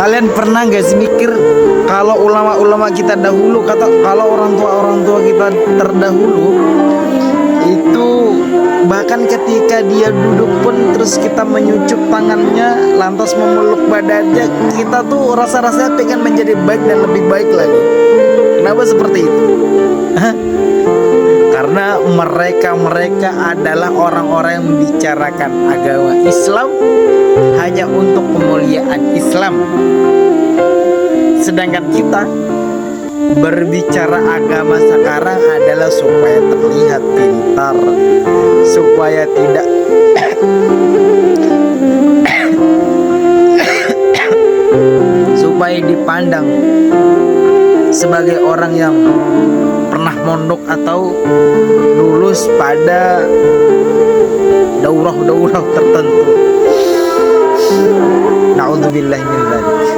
Kalian pernah gak sih mikir kalau ulama-ulama kita dahulu, kalau orang tua kita terdahulu itu, bahkan ketika dia duduk pun terus kita menyucuk tangannya lantas memeluk badannya, kita tuh rasa-rasanya pengen menjadi baik dan lebih baik lagi. Kenapa seperti itu? Hah? Karena mereka adalah orang-orang yang membicarakan agama Islam hanya untuk kemuliaan Islam. Sedangkan kita berbicara agama sekarang adalah supaya terlihat pintar, supaya tidak supaya dipandang sebagai orang yang pernah mondok atau lulus pada daurah tertentu. Na'udzubillahi min dzalik.